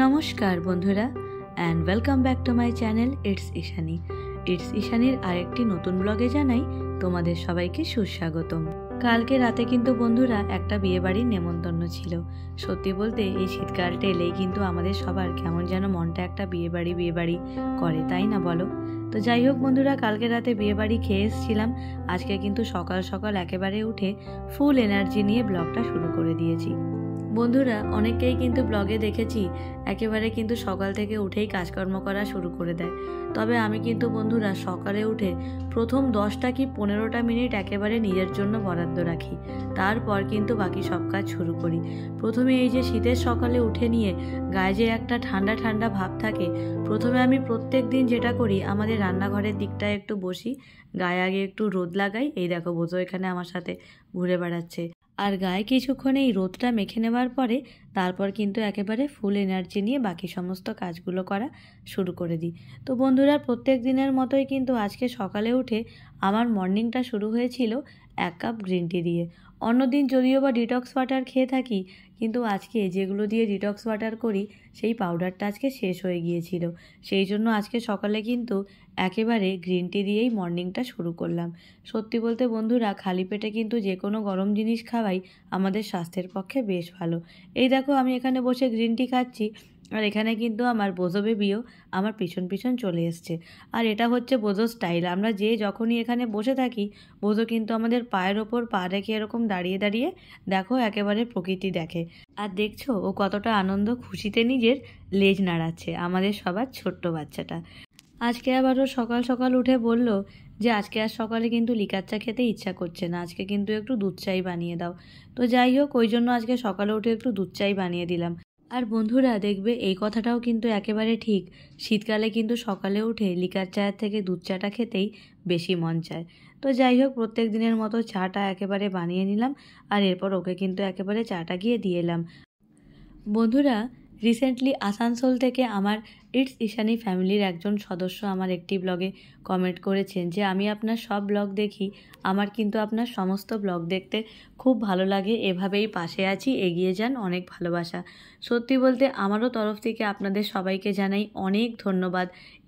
নমস্কার বন্ধুরা and welcome back to my channel it's Ishani. It's ঈশানীর আরেকটি নতুন ব্লগে জানাই তোমাদের সবাইকে সুস্বাগতম। কালকে রাতে কিন্তু বন্ধুরা একটা বিয়েবাড়ির নেমন্তন্ন ছিল। সত্যি বলতে এই শীতকালটা এলেই কিন্তু আমাদের সবার কেমন যেন মনটা একটা বিয়েবাড়ি করে, তাই না বলো? তো যাই হোক বন্ধুরা, কালকে রাতে বিয়েবাড়ি খেয়ে এসেছিলাম। আজকে কিন্তু সকাল সকাল একেবারে উঠে ফুল এনার্জি নিয়ে ব্লগটা শুরু করে দিয়েছি। বন্ধুরা, অনেককেই কিন্তু ব্লগে দেখেছি একেবারে কিন্তু সকাল থেকে উঠেই কাজকর্ম করা শুরু করে দেয়। তবে আমি কিন্তু বন্ধুরা সকালে উঠে প্রথম 10টা কি 15টা মিনিট একেবারে নিজের জন্য বরাদ্দ রাখি, তারপর কিন্তু বাকি সব কাজ শুরু করি। প্রথমে এই যে শীতের সকালে উঠে নিয়ে গায়ে যে একটা ঠান্ডা ঠান্ডা ভাব থাকে, প্রথমে আমি প্রত্যেক দিন যেটা করি, আমাদের রান্নাঘরের দিকটায় একটু বসি, গায়ে আগে একটু রোদ লাগাই। এই দেখো বোঝো এখানে আমার সাথে ঘুরে বেড়াচ্ছে। আর গায়ে কিছুক্ষণ এই রোদটা মেখে নেওয়ার পরে তারপর কিন্তু একেবারে ফুল এনার্জি নিয়ে বাকি সমস্ত কাজগুলো করা শুরু করে দিই। তো বন্ধুরা, প্রত্যেক দিনের মতোই কিন্তু আজকে সকালে উঠে আমার মর্নিংটা শুরু হয়েছিল 1 কাপ গ্রিন টি দিয়ে। অন্যদিন যদিও বা ডিটক্স ওয়াটার খেয়ে থাকি, কিন্তু আজকে যেগুলো দিয়ে ডিটক্স ওয়াটার করি সেই পাউডারটা আজকে শেষ হয়ে গিয়েছিল। সেই জন্য আজকে সকালে কিন্তু একেবারে গ্রিন টি দিয়েই মর্নিংটা শুরু করলাম। সত্যি বলতে বন্ধুরা, খালি পেটে কিন্তু যে কোনো গরম জিনিস খাওয়াই আমাদের স্বাস্থ্যের পক্ষে বেশ ভালো। এই দেখো আমি এখানে বসে গ্রিন টি খাচ্ছি, আর এখানে কিন্তু আমার বোঝো বেবিও আমার পিছন পিছন চলে এসছে। আর এটা হচ্ছে বোঝো স্টাইল। আমরা যে যখনই এখানে বসে থাকি, বোঝো কিন্তু আমাদের পায়ের ওপর পা রেখে এরকম দাঁড়িয়ে দাঁড়িয়ে দেখো একেবারে প্রকৃতি দেখে। আর দেখছো ও কতটা আনন্দ খুশিতে নিজের লেজ নাড়াচ্ছে, আমাদের সবার ছোট্ট বাচ্চাটা। আজকে আবারও সকাল সকাল উঠে বলল যে আজকে আর সকালে কিন্তু লিকার চা খেতে ইচ্ছা করছে না, আজকে কিন্তু একটু দুধ চাই বানিয়ে দাও। তো যাই হোক, ওই জন্য আজকে সকালে উঠে একটু দুধ চাই বানিয়ে দিলাম। আর বন্ধুরা দেখবে, এই কথাটাও কিন্তু একেবারে ঠিক, শীতকালে কিন্তু সকালে উঠে লিকার চায়ের থেকে দুধ চাটা খেতেই বেশি মন চায়। তো যাই হোক, প্রত্যেক দিনের মতো চাটা একেবারে বানিয়ে নিলাম, আর এরপর ওকে কিন্তু একেবারে চাটা গিয়ে দিয়ে এলাম। বন্ধুরা, রিসেন্টলি আসানসোল থেকে আমার ইটস ঈশানী ফ্যামিলির একজন সদস্য আমার একটি ব্লগে কমেন্ট করেছেন যে আমি আপনার সব ব্লগ দেখি, আমার কিন্তু আপনার সমস্ত ব্লগ দেখতে খুব ভালো লাগে, এভাবেই পাশে আছি, এগিয়ে যান, অনেক ভালোবাসা। সত্যি বলতে আমারও তরফ থেকে আপনাদের সবাইকে জানাই অনেক ধন্যবাদ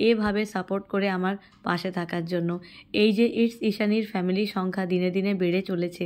এভাবে সাপোর্ট করে আমার পাশে থাকার জন্য। এই যে ইটস ঈশানীর ফ্যামিলির সংখ্যা দিনে দিনে বেড়ে চলেছে।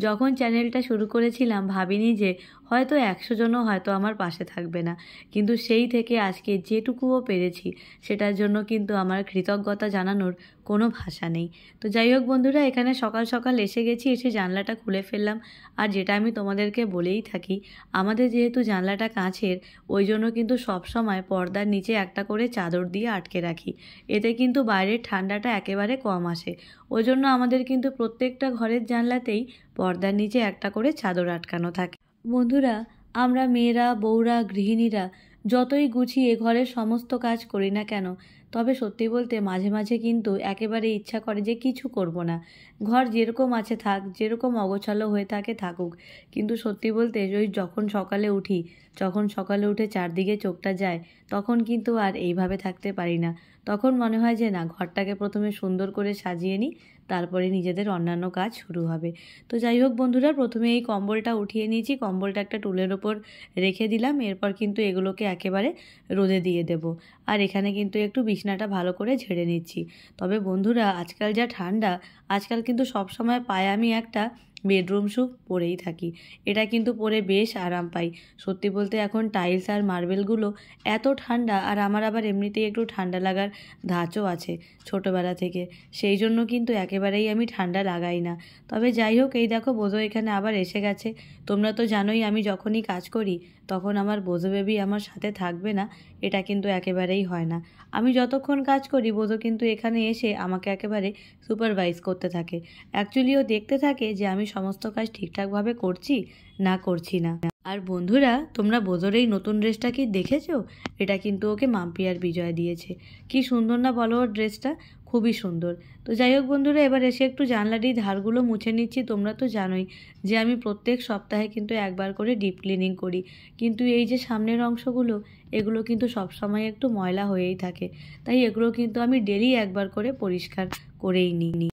যখন চ্যানেলটা শুরু করেছিলাম ভাবিনি যে হয়তো 100 জনও হয়তো আমার পাশে থাকবে না, কিন্তু সেই থেকে আজকে যেটুকুও পেরেছি সেটার জন্য কিন্তু আমার কৃতজ্ঞতা জানানোর কোনো ভাষা নেই। তো যাই হোক বন্ধুরা, এখানে সকাল সকাল এসে গেছি, এসে জানলাটা খুলে ফেললাম। আর যেটা আমি তোমাদেরকে বলেই থাকি, আমাদের যেহেতু জানলাটা কাঁচের, ওই জন্য কিন্তু সবসময় পর্দার নিচে একটা করে চাদর দিয়ে আটকে রাখি, এতে কিন্তু বাইরের ঠান্ডাটা একেবারে কম আসে। ওই জন্য আমাদের কিন্তু প্রত্যেকটা ঘরের জানলাতেই পর্দার নিচে একটা করে চাদর আটকানো থাকে। বন্ধুরা, আমরা মেয়েরা, বউরা, গৃহিণীরা যতই গুছিয়ে ঘরের সমস্ত কাজ করি না কেন, তবে সত্যি বলতে মাঝে মাঝে কিন্তু একেবারে ইচ্ছা করে যে কিছু করব না, ঘর যেরকম আছে থাক, যেরকম অগোছালো হয়ে থাকে থাকুক। কিন্তু সত্যি বলতে ওই যখন সকালে উঠে চারদিকে চোখটা যায়, তখন কিন্তু আর এইভাবে থাকতে পারি না। তখন মনে হয় যে না, ঘরটাকে প্রথমে সুন্দর করে সাজিয়ে নিই, তারপরে নিজেদের অন্যান্য কাজ শুরু হবে। তো যাই হোক বন্ধুরা, প্রথমে এই কম্বলটা উঠিয়ে নিয়েছি, কম্বলটা একটা টুলের ওপর রেখে দিলাম। এরপর কিন্তু এগুলোকে একেবারে রোদে দিয়ে দেব। আর এখানে কিন্তু একটু বিছনাটা ভালো করে ঝেড়ে নিচ্ছি। তবে বন্ধুরা, আজকাল যা ঠান্ডা, আজকাল কিন্তু সবসময় পায়ে আমি একটা বেডরুম শ্যু পরেই থাকি। এটা কিন্তু পরে বেশ আরাম পাই। সত্যি বলতে এখন টাইলস আর মার্বেলগুলো এত ঠান্ডা, আর আমার আবার এমনিতেই একটু ঠান্ডা লাগার ধাঁচও আছে ছোটোবেলা থেকে, সেই জন্য কিন্তু একেবারেই আমি ঠান্ডা লাগাই না। তবে যাই হোক, এই দেখো বোঝো এখানে আবার এসে গেছে। তোমরা তো জানোই আমি যখনই কাজ করি তখন আমার বোঝো বেবি আমার সাথে থাকবে না, এটা কিন্তু একেবারেই হয় না। আমি যতক্ষণ কাজ করি বোঝো কিন্তু এখানে এসে আমাকে একেবারে সুপারভাইজ করতে থাকে। অ্যাকচুয়ালি ও দেখতে থাকে যে আমি সমস্ত কাজ ঠিকঠাকভাবে করছি না করছি না। আর বন্ধুরা, তোমরা বোঝোর এই নতুন ড্রেসটা কি দেখেছো? এটা কিন্তু ওকে মাম্পি আর বিজয় দিয়েছে। কি সুন্দর না বলো ওর ড্রেসটা? খুবই সুন্দর। তো যাই হোক বন্ধুরা, এবার এসে একটু জানলাটির ধারগুলো মুছে নিচ্ছি। তোমরা তো জানোই যে আমি প্রত্যেক সপ্তাহে কিন্তু একবার করে ডিপ ক্লিনিং করি, কিন্তু এই যে সামনের অংশগুলো, এগুলো কিন্তু সবসময় একটু ময়লা হয়েই থাকে, তাই এগুলো কিন্তু আমি ডেলি একবার করে পরিষ্কার করেই নিই।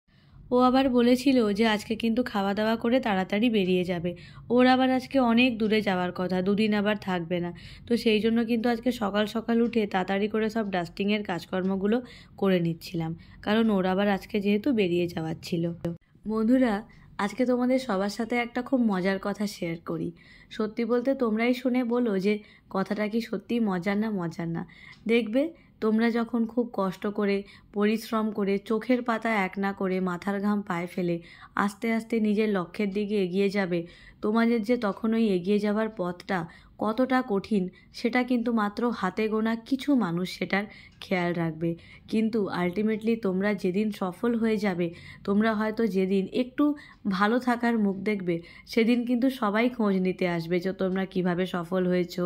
ও আবার বলেছিল যে আজকে কিন্তু খাওয়া দাওয়া করে তাড়াতাড়ি বেরিয়ে যাবে। ওর আবার আজকে অনেক দূরে যাওয়ার কথা, দুদিন আবার থাকবে না। তো সেই জন্য কিন্তু আজকে সকাল সকাল উঠে তাড়াতাড়ি করে সব ডাস্টিংয়ের কাজকর্মগুলো করে নিচ্ছিলাম, কারণ ওর আবার আজকে যেহেতু বেরিয়ে যাওয়ার ছিল। বন্ধুরা, আজকে তোমাদের সবার সাথে একটা খুব মজার কথা শেয়ার করি। সত্যি বলতে তোমরাই শুনে বলো যে কথাটা কি সত্যিই মজার না মজার না। দেখবে তোমরা যখন খুব কষ্ট করে পরিশ্রম করে চোখের পাতা এক না করে মাথার ঘাম পায়ে ফেলে আস্তে আস্তে নিজের লক্ষ্যের দিকে এগিয়ে যাবে, তোমাদের যে তখন ওই এগিয়ে যাওয়ার পথটা কতটা কঠিন সেটা কিন্তু মাত্র হাতে গোনা কিছু মানুষ সেটার খেয়াল রাখবে। কিন্তু আলটিমেটলি তোমরা যেদিন সফল হয়ে যাবে, তোমরা হয়তো যেদিন একটু ভালো থাকার মুখ দেখবে, সেদিন কিন্তু সবাই খোঁজ নিতে আসবে যে তোমরা কিভাবে সফল হয়েছো,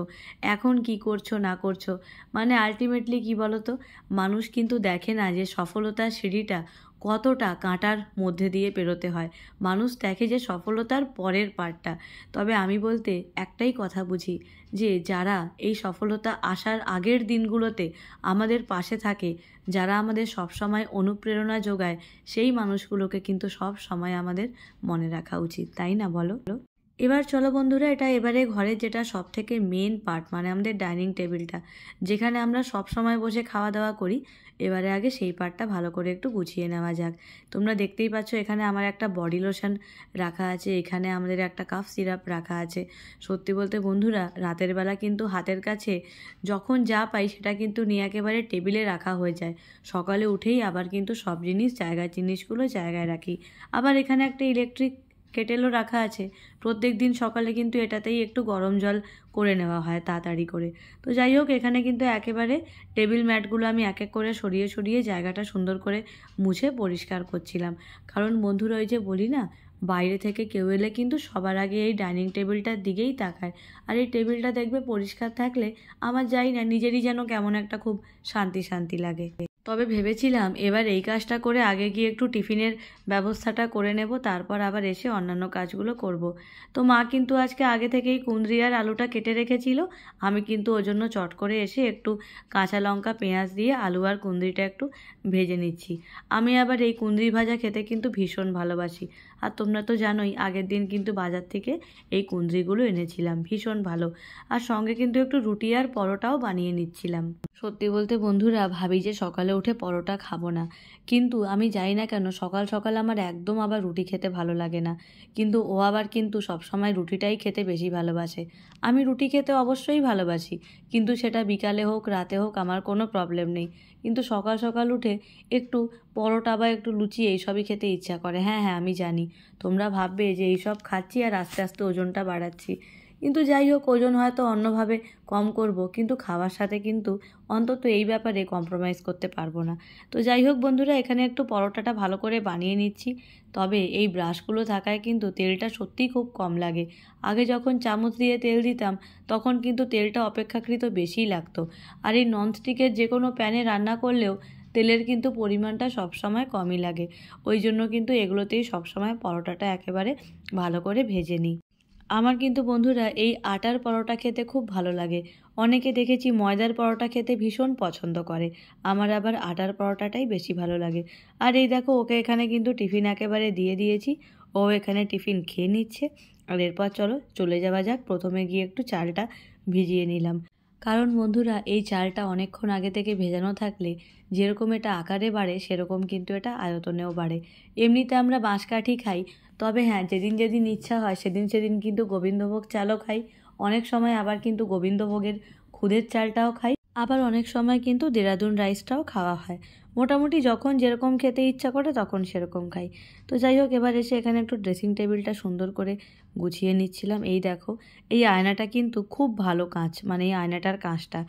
এখন কি করছো না করছো। মানে আলটিমেটলি কি বলো তো, মানুষ কিন্তু দেখে না যে সফলতার সিঁড়িটা কতটা কাঁটার মধ্যে দিয়ে পেরোতে হয়, মানুষ দেখে যে সফলতার পরের পার্টটা। তবে আমি বলতে একটাই কথা বুঝি, যে যারা এই সফলতা আসার আগের দিনগুলোতে আমাদের পাশে থাকে, যারা আমাদের সবসময় অনুপ্রেরণা যোগায়, সেই মানুষগুলোকে কিন্তু সব সময় আমাদের মনে রাখা উচিত, তাই না বলো? এবার চলো বন্ধুরা, এটা এবারে ঘরের যেটা সব থেকে মেন পার্ট, মানে আমাদের ডাইনিং টেবিলটা, যেখানে আমরা সব সময় বসে খাওয়া দাওয়া করি, এবারে আগে সেই পার্টটা ভালো করে একটু গুছিয়ে নেওয়া যাক। তোমরা দেখতেই পাচ্ছ এখানে আমার একটা বডি লোশন রাখা আছে, এখানে আমাদের একটা কাফ সিরাপ রাখা আছে। সত্যি বলতে বন্ধুরা, রাতের বেলা কিন্তু হাতের কাছে যখন যা পাই সেটা কিন্তু নিয়ে একেবারে টেবিলে রাখা হয়ে যায়। সকালে উঠেই আবার কিন্তু সব জিনিসগুলো জায়গায় রাখি। আবার এখানে একটা ইলেকট্রিক কেটেলও রাখা আছে, প্রত্যেক দিন সকালে কিন্তু এটাতেই একটু গরম জল করে নেওয়া হয় তাড়াতাড়ি করে। তো যাই হোক, এখানে কিন্তু একেবারে টেবিল ম্যাটগুলো আমি এক এক করে সরিয়ে সরিয়ে জায়গাটা সুন্দর করে মুছে পরিষ্কার করছিলাম। কারণ বন্ধুরা, ওই যে বলি না, বাইরে থেকে কেউ এলে কিন্তু সবার আগে এই ডাইনিং টেবিলটার দিকেই তাকায়। আর এই টেবিলটা দেখবে পরিষ্কার থাকলে আমার যাই না নিজেরই যেন কেমন একটা খুব শান্তি শান্তি লাগে। তবে ভেবেছিলাম এবার এই কাজটা করে আগে গিয়ে একটু টিফিনের ব্যবস্থাটা করে নেব, তারপর আবার এসে অন্যান্য কাজগুলো করব। তো মা কিন্তু আজকে আগে থেকেই কুঁদরি আর আলুটা কেটে রেখেছিল। আমি কিন্তু ওর জন্য চট করে এসে একটু কাঁচা লঙ্কা পেঁয়াজ দিয়ে আলু আর কুঁদরিটা একটু ভেজে নিচ্ছি। আমি আবার এই কুঁদরি ভাজা খেতে কিন্তু ভীষণ ভালোবাসি। আর তোমরা তো জানোই, আগের দিন কিন্তু বাজার থেকে এই কুঁদরিগুলো এনেছিলাম, ভীষণ ভালো। আর সঙ্গে কিন্তু একটু রুটি আর পরোটাও বানিয়ে নিচ্ছিলাম। সত্যি বলতে বন্ধুরা, ভাবি যে সকালে উঠে পরোটা খাবো না, কিন্তু আমি জানি না কেন সকাল সকাল আমার একদম আবার রুটি খেতে ভালো লাগে না। কিন্তু ও আবার কিন্তু সবসময় রুটিটাই খেতে বেশি ভালোবাসে। আমি রুটি খেতে অবশ্যই ভালোবাসি, কিন্তু সেটা বিকালে হোক রাতে হোক আমার কোনো প্রবলেম নেই। কিন্তু সকাল সকাল উঠে একটু পরোটা বা একটু লুচি এইসবই খেতে ইচ্ছা করে। হ্যাঁ হ্যাঁ, আমি জানি তোমরা ভাববে যে এইসব খাচ্ছি আর আস্তে আস্তে ওজনটা বাড়াচ্ছি, কিন্তু যাই হোক, ওজন হয়তো অন্যভাবে কম করব, কিন্তু খাওয়ার সাথে কিন্তু অন্তত এই ব্যাপারে কম্প্রোমাইজ করতে পারবো না। তো যাই হোক বন্ধুরা, এখানে একটু পরোটাটা ভালো করে বানিয়ে নিচ্ছি। তবে এই ব্রাশগুলো থাকায় কিন্তু তেলটা সত্যিই খুব কম লাগে। আগে যখন চামচ দিয়ে তেল দিতাম তখন কিন্তু তেলটা অপেক্ষাকৃত বেশিই লাগতো। আর এই ননস্টিকের যে কোনো প্যানে রান্না করলেও তেলের কিন্তু পরিমাণটা সবসময় কমই লাগে। ওই জন্য কিন্তু এগুলোতেই সবসময় পরোটাটা একেবারে ভালো করে ভেজে নিই। আমার কিন্তু বন্ধুরা এই আটার পরোটা খেতে খুব ভালো লাগে। অনেকে দেখেছি ময়দার পরোটা খেতে ভীষণ পছন্দ করে, আমার আবার আটার পরোটাটাই বেশি ভালো লাগে। আর এই দেখো, ওকে এখানে কিন্তু টিফিন একেবারে দিয়ে দিয়েছি, ও এখানে টিফিন খেয়ে নিচ্ছে। আর এরপর চলে যাওয়া যাক। প্রথমে গিয়ে একটু চালটা ভিজিয়ে নিলাম, কারণ বন্ধুরা এই চালটা অনেকক্ষণ আগে থেকে ভেজানো থাকলে যেরকম এটা আকারে বাড়ে সেরকম কিন্তু এটা আয়তনেও বাড়ে। এমনিতে আমরা বাঁশকাঠি খাই, তবে হ্যাঁ, যেদিন যেদিন ইচ্ছা হয় সেদিন সেদিন কিন্তু গোবিন্দভোগ চালও খাই। অনেক সময় আবার কিন্তু গোবিন্দভোগের খুদের চালটাও খাই, আবার অনেক সময় কিন্তু দেরাদুন রাইসটাও খাওয়া হয়। মোটামুটি যখন যেরকম খেতে ইচ্ছা করে তখন সেরকম খাই। তো যাই হোক, এবার এসে এখানে একটু ড্রেসিং টেবিলটা সুন্দর করে গুছিয়ে নিচ্ছিলাম। এই দেখো, এই আয়নাটা কিন্তু খুব ভালো কাঁচ, মানে এই আয়নাটার কাঁচটা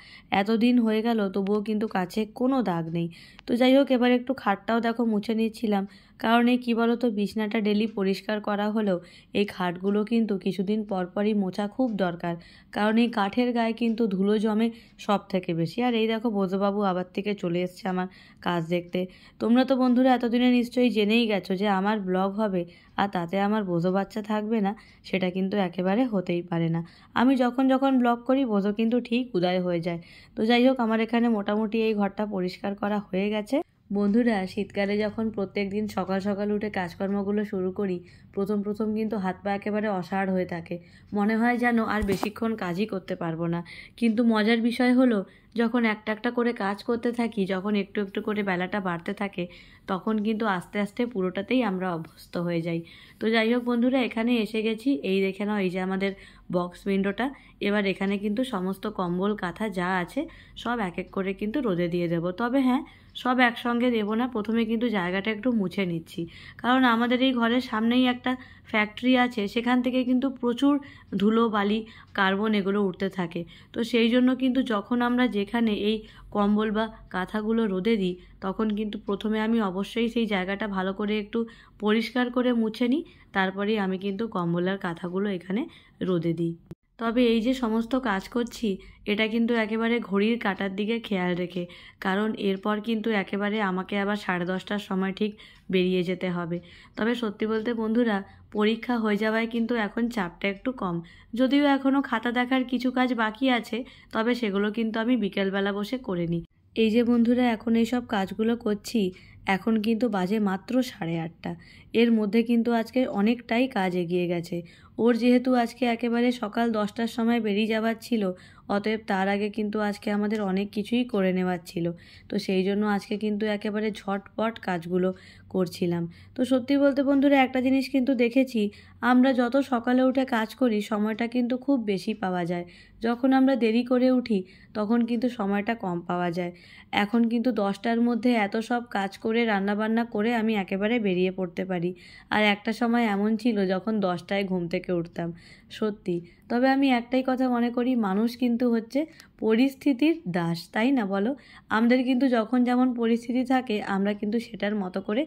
এতদিন হয়ে গেল তবুও কিন্তু কাছে কোনো দাগ নেই। তো যাই হোক, এবার একটু খাটটাও দেখো মুছে নিচ্ছিলাম, কারণ এই কী বলো তো, বিছনাটা ডেলি পরিষ্কার করা হলেও এই খাটগুলো কিন্তু কিছুদিন পরপরই মোছা খুব দরকার, কারণ এই কাঠের গায়ে কিন্তু ধুলো জমে সব থেকে বেশি। আর এই দেখো, বোঝবাবু আবার থেকে চলে এসছে আমার কাজ দেখতে। তোমরা তো বন্ধুরা এতদিনে নিশ্চয়ই জেনেই গেছো যে আমার ব্লগ হবে আর তাতে আমার বোঝো বাচ্চা থাকবে না, সেটা কিন্তু একেবারে হতেই পারে না। আমি যখন যখন ব্লগ করি বোঝো কিন্তু ঠিক উদয় হয়ে যায়। তো যাই হোক, আমার এখানে মোটামুটি এই ঘরটা পরিষ্কার করা হয়ে গেছে। বন্ধুরা, শীতকালে যখন প্রত্যেক দিন সকাল সকাল উঠে কাজকর্মগুলো শুরু করি, প্রথম প্রথম কিন্তু হাত পা একেবারে অসাড় হয়ে থাকে। মনে হয় যেন আর বেশিক্ষণ কাজই করতে পারবো না। কিন্তু মজার বিষয় হলো, যখন একটা একটা করে কাজ করতে থাকি, যখন একটু একটু করে বেলাটা বাড়তে থাকে, তখন কিন্তু আস্তে আস্তে পুরোটাতেই আমরা অভ্যস্ত হয়ে যাই। তো যাই হোক বন্ধুরা, এখানে এসে গেছি। এই দেখে নাও, এই যে আমাদের বক্স উইন্ডোটা। এবার এখানে কিন্তু সমস্ত কম্বল কাঁথা যা আছে সব এক এক করে কিন্তু রোদে দিয়ে দেবো। তবে হ্যাঁ, সব একসঙ্গে দেবো না, প্রথমে কিন্তু জায়গাটা একটু মুছে নিচ্ছি। কারণ আমাদের এই ঘরের সামনেই একটা ফ্যাক্টরি আছে, সেখান থেকে কিন্তু প্রচুর ধুলো বালি কার্বন এগুলো উঠতে থাকে। তো সেই জন্য কিন্তু যখন আমরা যেখানে এই কম্বল বা কাঁথাগুলো রোদে দিই, তখন কিন্তু প্রথমে আমি অবশ্যই সেই জায়গাটা ভালো করে একটু পরিষ্কার করে মুছে নিই। তারপরেই আমি কিন্তু কম্বল আর কাঁথাগুলো এখানে রোদে দিই। তবে এই যে সমস্ত কাজ করছি, এটা কিন্তু একেবারে ঘড়ির কাঁটার দিকে খেয়াল রেখে, কারণ এরপর কিন্তু একেবারে আমাকে আবার 10:30টার সময় ঠিক বেরিয়ে যেতে হবে। তবে সত্যি বলতে বন্ধুরা, পরীক্ষা হয়ে যাওয়ায় কিন্তু এখন চাপটা একটু কম। যদিও এখনও খাতা দেখার কিছু কাজ বাকি আছে, তবে সেগুলো কিন্তু আমি বিকেলবেলা বসে করে নিই। এই যে বন্ধুরা, এখন এইসব কাজগুলো করছি, এখন কিন্তু বাজে মাত্র 8:30। এর মধ্যে কিন্তু আজকে অনেকটাই কাজ এগিয়ে গেছে। ওর যেহেতু আজকে একেবারে সকাল 10টার সময় বেরিয়ে যাওয়ার ছিল, অতএব তার আগে কিন্তু আজকে আমাদের অনেক কিছুই করে নেওয়ার ছিল। তো সেই জন্য আজকে কিন্তু একেবারে ঝটপট কাজগুলো করছিলাম। তো সত্যি বলতে বন্ধুরা, একটা জিনিস কিন্তু দেখেছি, আমরা যত সকালে উঠে কাজ করি সময়টা কিন্তু খুব বেশি পাওয়া যায়। যখন আমরা দেরি করে উঠি, তখন কিন্তু সময়টা কম পাওয়া যায়। এখন কিন্তু 10টার মধ্যে এত সব কাজ করে রান্নাবান্না করে আমি একেবারে বেরিয়ে পড়তে পারি। আর একটা সময় এমন ছিল যখন 10টায় ঘুম থেকে উঠতাম। সত্যি। তবে আমি একটাই কথা মনে করি, মানুষ কিন্তু হচ্ছে পরিস্থিতির দাস, তাই না বলো? আমাদের কিন্তু যখন যেমন পরিস্থিতি থাকে, আমরা কিন্তু সেটার মতো করে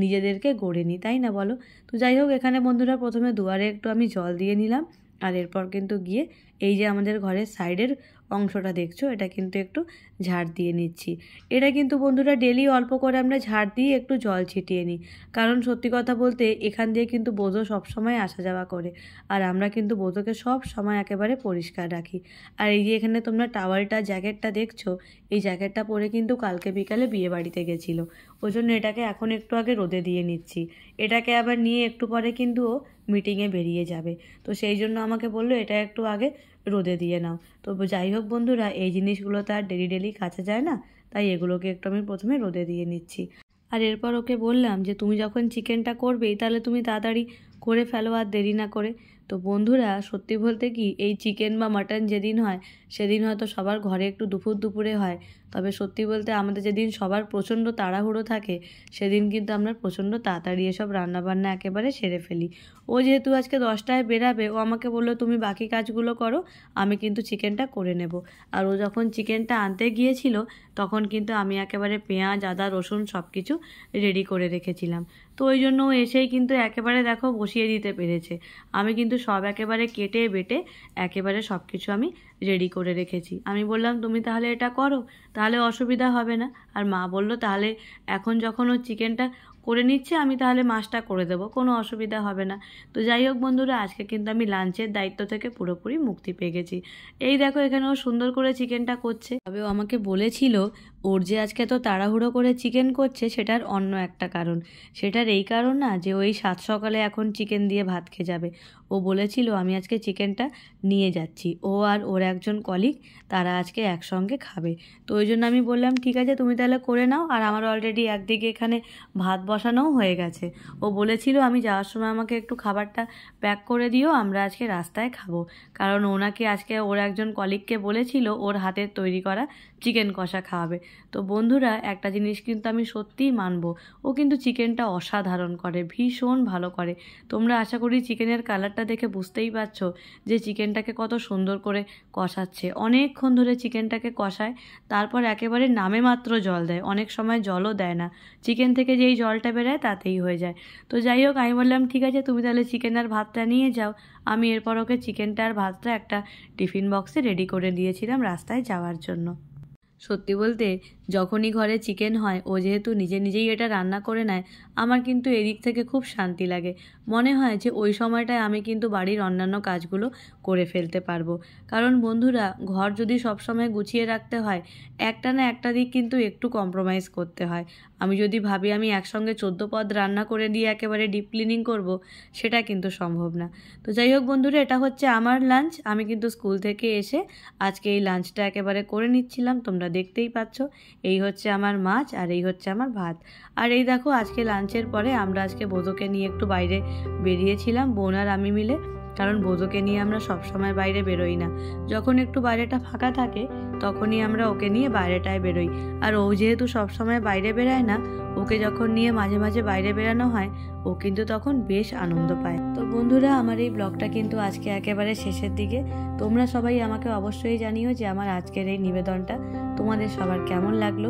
নিজেদেরকে গড়ে নিই, তাই না বলো? তো যাই হোক, এখানে বন্ধুরা প্রথমে দুয়ারে একটু আমি জল দিয়ে নিলাম। আর এরপর কিন্তু গিয়ে এই যে আমাদের ঘরের সাইডের অংশটা দেখছো, এটা কিন্তু একটু ঝাড় দিয়ে নিচ্ছি। এটা কিন্তু বন্ধুরা ডেলি অল্প করে আমরা ঝাড় দিয়ে একটু জল ছিটিয়ে নিই। কারণ সত্যি কথা বলতে, এখান দিয়ে কিন্তু বোধো সবসময় আসা যাওয়া করে। আর আমরা কিন্তু বোধোকে সব সময় একেবারে পরিষ্কার রাখি। আর এই যে এখানে তোমরা টাওয়ালটা জ্যাকেটটা দেখছো, এই জ্যাকেটটা পরে কিন্তু কালকে বিকালে বিয়ে বাড়িতে গেছিলো। ওই জন্য এটাকে এখন একটু আগে রোদে দিয়ে নিচ্ছি। এটাকে আবার নিয়ে একটু পরে কিন্তু ও মিটিংয়ে বেরিয়ে যাবে। তো সেই জন্য আমাকে বললো এটা একটু আগে রোদে দিয়ে নাও। তো যাই হোক বন্ধুরা, এই জিনিসগুলো তো আর ডেলি ডেলি কাচা যায় না, তাই এগুলোকে একটু আমি প্রথমে রোদে দিয়ে নিচ্ছি। আর এরপর ওকে বললাম যে তুমি যখন চিকেনটা করবেই, তাহলে তুমি তাড়াতাড়ি করে ফেলো আর দেরি না করে। তো বন্ধুরা, সত্যি বলতে কি, এই চিকেন বা মাটন যেদিন হয়, সেদিন হয়তো সবার ঘরে একটু দুপুরে হয়। তবে সত্যি বলতে আমাদের যেদিন সবার প্রচণ্ড তাড়াহুড়ো থাকে, সেদিন কিন্তু আমরা প্রচণ্ড তাড়াতাড়ি এসব রান্নাবান্না একেবারে সেরে ফেলি। ও যেহেতু আজকে 10টায় বেরাবে, ও আমাকে বললো তুমি বাকি কাজগুলো করো, আমি কিন্তু চিকেনটা করে নেব। আর ও যখন চিকেনটা আনতে গিয়েছিল, তখন কিন্তু আমি একেবারে পেঁয়াজ আদা রসুন সব কিছু রেডি করে রেখেছিলাম। তো ওই জন্য ও এসেই কিন্তু একেবারে দেখো বসিয়ে দিতে পেরেছে। আমি কিন্তু সব একেবারে কেটে বেটে একেবারে সব কিছু আমি রেডি করে রেখেছি। আমি বললাম তুমি তাহলে এটা করো, তাহলে অসুবিধা হবে না। আর মা বলল তাহলে এখন যখন ও চিকেনটা করে নিচ্ছে, আমি তাহলে মাছটা করে দেবো, কোনো অসুবিধা হবে না। তো যাই হোক বন্ধুরা, আজকে কিন্তু আমি লাঞ্চের দায়িত্ব থেকে পুরোপুরি মুক্তি পেয়ে গেছি। এই দেখো, এখানে ও সুন্দর করে চিকেনটা করছে। তবে ও আমাকে বলেছিল, ওর যে আজকে তো তাড়াহুড়ো করে চিকেন করছে, সেটার অন্য একটা কারণ। সেটার এই কারণ না যে ওই 7 সকালে এখন চিকেন দিয়ে ভাত খেয়ে যাবে। ও বলেছিল আমি আজকে চিকেনটা নিয়ে যাচ্ছি, ও আর ওর একজন কলিগ তারা আজকে একসঙ্গে খাবে। তো ওই জন্য আমি বললাম ঠিক আছে, তুমি তাহলে করে নাও। আর আমার অলরেডি একদিকে এখানে ভাত বসানোও হয়ে গেছে। ও বলেছিল আমি যাওয়ার সময় আমাকে একটু খাবারটা প্যাক করে দিও, আমরা আজকে রাস্তায় খাবো। কারণ ওনাকে আজকে ওর একজন কলিগকে বলেছিল ওর হাতের তৈরি করা চিকেন কষা খাওয়াবে। তো বন্ধুরা, একটা জিনিস কিন্তু আমি সত্যিই মানবো, ও কিন্তু চিকেনটা অসাধারণ করে, ভীষণ ভালো করে। তোমরা আশা করি চিকেনের কালারটা দেখে বুঝতেই পারছো যে চিকেনটাকে কত সুন্দর করে কষাচ্ছে। অনেকক্ষণ ধরে চিকেনটাকে কষায়, তারপর একেবারে নামে মাত্র জল দেয়, অনেক সময় জলও দেয় না। চিকেন থেকে যেই জলটা বেরোয় তাতেই হয়ে যায়। তো যাই হোক, আমি বললাম ঠিক আছে, তুমি তাহলে চিকেন আর ভাতটা নিয়ে যাও। আমি এরপর ওকে চিকেনটা আর ভাতটা একটা টিফিন বক্সে রেডি করে দিয়েছিলাম রাস্তায় যাওয়ার জন্য। সত্যি বলতে, যখনই ঘরে চিকেন হয়, ও যেহেতু নিজেই এটা রান্না করে নেয়, আমার কিন্তু এদিক থেকে খুব শান্তি লাগে। মনে হয় যে ওই সময়টায় আমি কিন্তু বাড়ির অন্যান্য কাজগুলো করে ফেলতে পারবো। কারণ বন্ধুরা, ঘর যদি সবসময় গুছিয়ে রাখতে হয়, একটা না একটা দিক কিন্তু একটু কম্প্রোমাইজ করতে হয়। আমি যদি ভাবি আমি একসঙ্গে 14 পদ রান্না করে দিয়ে একেবারে ডিপ ক্লিনিং করব, সেটা কিন্তু সম্ভব না। তো যাই হোক বন্ধুরা, এটা হচ্ছে আমার লাঞ্চ। আমি কিন্তু স্কুল থেকে এসে আজকে এই লাঞ্চটা একেবারে করে নিচ্ছিলাম, তোমরা দেখতেই পাচ্ছ। এই হচ্ছে আমার মাছ আর এই হচ্ছে আমার ভাত। আর এই দেখো, আজকে লাঞ্চের পরে আমরা আজকে বোধোকে নিয়ে একটু বাইরে বেরিয়েছিলাম, বোন আর আমি মিলে। কারণ বোধোকে নিয়ে আমরা সবসময় বাইরে বেরোই না, যখন একটু বাইরেটা ফাঁকা থাকে তখনই আমরা ওকে নিয়ে বাইরেটায় বেরোই। আর ও যেহেতু সবসময় বাইরে বেরোয় না, ওকে যখন নিয়ে মাঝে মাঝে বাইরে বেরানো হয়, ও কিন্তু তখন বেশ আনন্দ পায়। তো বন্ধুরা, আমার এই ব্লগটা কিন্তু আজকে একেবারে শেষের দিকে। তোমরা সবাই আমাকে অবশ্যই জানিও যে আমার আজকের এই নিবেদনটা তোমাদের সবার কেমন লাগলো।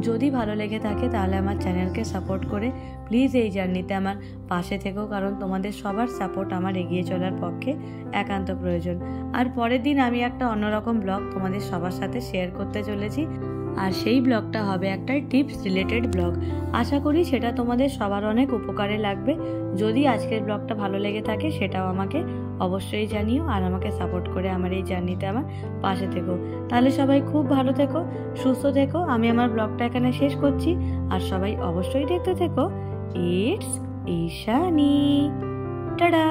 যদি ভালো লেগে থাকে তাহলে আমার চ্যানেলকে সাপোর্ট করে প্লিজ এই জার্নিতে আমার পাশে থেকো, কারণ তোমাদের সবার সাপোর্ট আমার এগিয়ে চলার পক্ষে একান্ত প্রয়োজন। আর পরের দিন আমি একটা অন্যরকম ব্লগ তোমাদের সবার সাথে শেয়ার করতে চলেছি, আর সেই ব্লগটা হবে একটা টিপস রিলেটেড ব্লগ। আশা করি সেটা তোমাদের সবার অনেক উপকারে লাগবে। যদি আজকের ব্লগটা ভালো লেগে থাকে সেটাও আমাকে অবশ্যই জানিও, আর আমাকে সাপোর্ট করে আমার এই জার্নিতে আমার পাশে থেকো। তাহলে সবাই খুব ভালো থেকো, সুস্থ থেকো। আমি আমার ব্লগটা এখানে শেষ করছি, আর সবাই অবশ্যই দেখতে থেকো ইটস ইশানি। টাটা।